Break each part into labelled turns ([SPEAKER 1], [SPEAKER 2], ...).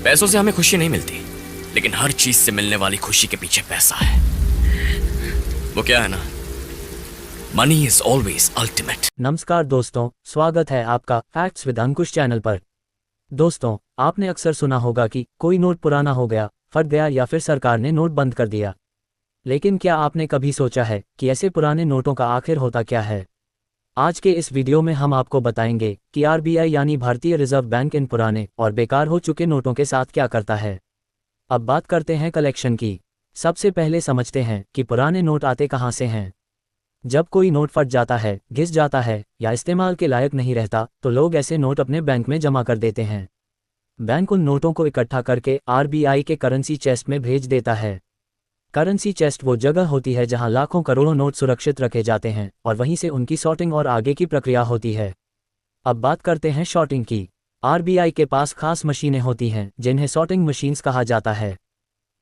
[SPEAKER 1] पैसों से हमें खुशी नहीं मिलती, लेकिन हर चीज से मिलने वाली खुशी के पीछे पैसा है। वो क्या है ना, मनी इज ऑलवेज अल्टीमेट।
[SPEAKER 2] नमस्कार दोस्तों, स्वागत है आपका फैक्ट्स विद अंकुश चैनल पर। दोस्तों, आपने अक्सर सुना होगा कि कोई नोट पुराना हो गया, फट गया या फिर सरकार ने नोट बंद कर दिया। लेकिन क्या आपने कभी सोचा है कि ऐसे पुराने नोटों का आखिर होता क्या है? आज के इस वीडियो में हम आपको बताएंगे कि आरबीआई यानी भारतीय रिजर्व बैंक इन पुराने और बेकार हो चुके नोटों के साथ क्या करता है। अब बात करते हैं कलेक्शन की। सबसे पहले समझते हैं कि पुराने नोट आते कहाँ से हैं। जब कोई नोट फट जाता है, घिस जाता है या इस्तेमाल के लायक नहीं रहता, तो लोग ऐसे नोट अपने बैंक में जमा कर देते हैं। बैंक उन नोटों को इकट्ठा करके आरबीआई के करेंसी चेस्ट में भेज देता है। करेंसी चेस्ट वो जगह होती है जहां लाखों करोड़ों नोट सुरक्षित रखे जाते हैं और वहीं से उनकी सॉर्टिंग और आगे की प्रक्रिया होती है। अब बात करते हैं सॉर्टिंग की। आरबीआई के पास खास मशीनें होती हैं जिन्हें सॉर्टिंग मशीन्स कहा जाता है।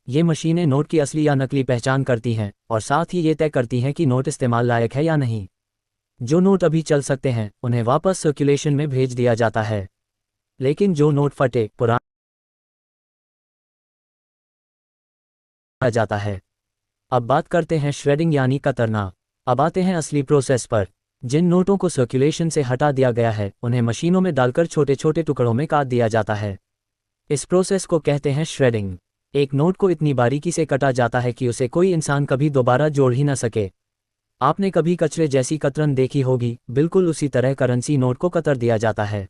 [SPEAKER 2] ये मशीनें नोट की असली या नकली पहचान करती हैं और साथ ही ये तय करती हैं कि नोट इस्तेमाल लायक है या नहीं। जो नोट अभी चल सकते हैं उन्हें वापस सर्कुलेशन में भेज दिया जाता है, लेकिन जो नोट फटे पुराना जाता है। अब बात करते हैं श्रेडिंग यानी कतरना। अब आते हैं असली प्रोसेस पर। जिन नोटों को सर्कुलेशन से हटा दिया गया है उन्हें मशीनों में डालकर छोटे छोटे टुकड़ों में काट दिया जाता है। इस प्रोसेस को कहते हैं श्रेडिंग। एक नोट को इतनी बारीकी से कटा जाता है कि उसे कोई इंसान कभी दोबारा जोड़ ही न सके। आपने कभी कचरे जैसी कतरन देखी होगी, बिल्कुल उसी तरह करेंसी नोट को कतर दिया जाता है।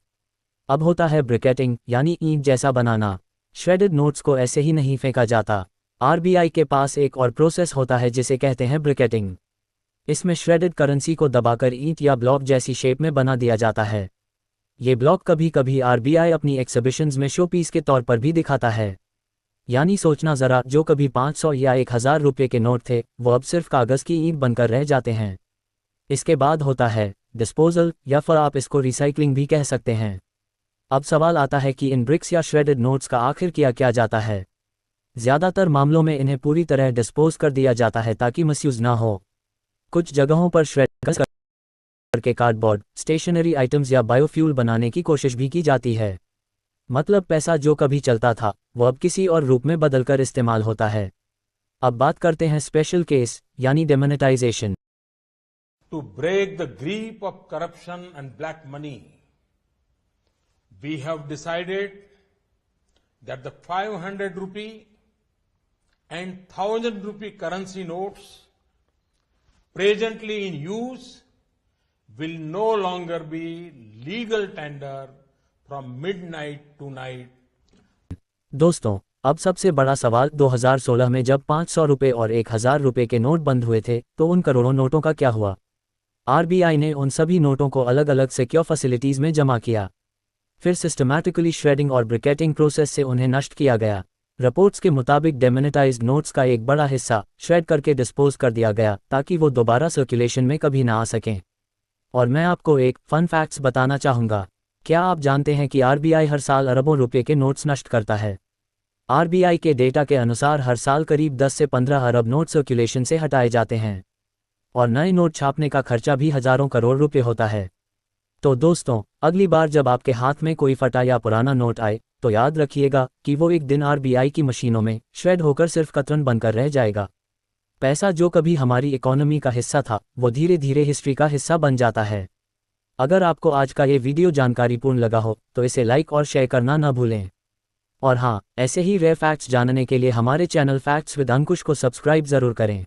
[SPEAKER 2] अब होता है ब्रिकेटिंग यानी ईंट जैसा बनाना। श्रेडेड नोट्स को ऐसे ही नहीं फेंका जाता। आरबीआई के पास एक और प्रोसेस होता है जिसे कहते हैं ब्रिकेटिंग। इसमें श्रेडेड करेंसी को दबाकर ईंट या ब्लॉक जैसी शेप में बना दिया जाता है। ये ब्लॉक कभी कभी आरबीआई अपनी एक्सिबिशंस में शो पीस के तौर पर भी दिखाता है। यानी सोचना ज़रा, जो कभी 500 या 1000 रुपये के नोट थे वो अब सिर्फ कागज़ की ईंट बनकर रह जाते हैं। इसके बाद होता है डिस्पोजल, या फिर आप इसको रिसाइकलिंग भी कह सकते हैं। अब सवाल आता है कि इन ब्रिक्स या श्रेडेड नोट्स का आखिर किया जाता है। ज़्यादातर मामलों में इन्हें पूरी तरह डिस्पोज कर दिया जाता है ताकि मिसयूज ना हो। कुछ जगहों पर श्रेड करके कार्डबोर्ड, स्टेशनरी आइटम्स या बायोफ्यूल बनाने की कोशिश भी की जाती है। मतलब पैसा जो कभी चलता था वो अब किसी और रूप में बदलकर इस्तेमाल होता है। अब बात करते हैं स्पेशल केस यानी डेमोनेटाइजेशन।
[SPEAKER 3] To break the grip of corruption and black money, we have decided that the 500 rupee and 1000 rupee currency notes presently in use will no longer be legal tender from midnight to night.
[SPEAKER 2] दोस्तों, अब सबसे बड़ा सवाल, 2016 में जब 500 रुपये और 1000 रुपये के नोट बंद हुए थे तो उन करोड़ों नोटों का क्या हुआ? आरबीआई ने उन सभी नोटों को अलग अलग सिक्योर फैसिलिटीज में जमा किया। फिर सिस्टमैटिकली श्रेडिंग और ब्रिकेटिंग प्रोसेस से उन्हें नष्ट किया गया। रिपोर्ट्स के मुताबिक डेमोनेटाइज्ड नोट्स का एक बड़ा हिस्सा श्रेड करके डिस्पोज कर दिया गया ताकि वो दोबारा सर्कुलेशन में कभी ना आ सकें। और मैं आपको एक फन फैक्ट्स बताना चाहूँगा। क्या आप जानते हैं कि आरबीआई हर साल अरबों रुपये के नोट्स नष्ट करता है? आरबीआई के डेटा के अनुसार हर साल करीब 10 से 15 अरब नोट सर्कुलेशन से हटाए जाते हैं और नए नोट छापने का खर्चा भी हजारों करोड़ रुपए होता है। तो दोस्तों, अगली बार जब आपके हाथ में कोई फटा या पुराना नोट आए तो याद रखिएगा कि वो एक दिन आरबीआई की मशीनों में श्रेड होकर सिर्फ कतरन बनकर रह जाएगा। पैसा जो कभी हमारी इकोनॉमी का हिस्सा था वो धीरे धीरे हिस्ट्री का हिस्सा बन जाता है। अगर आपको आज का ये वीडियो जानकारीपूर्ण लगा हो तो इसे लाइक और शेयर करना ना भूलें। और हाँ, ऐसे ही रेयर फैक्ट्स जानने के लिए हमारे चैनल फैक्ट्स विद अंकुश को सब्सक्राइब ज़रूर करें।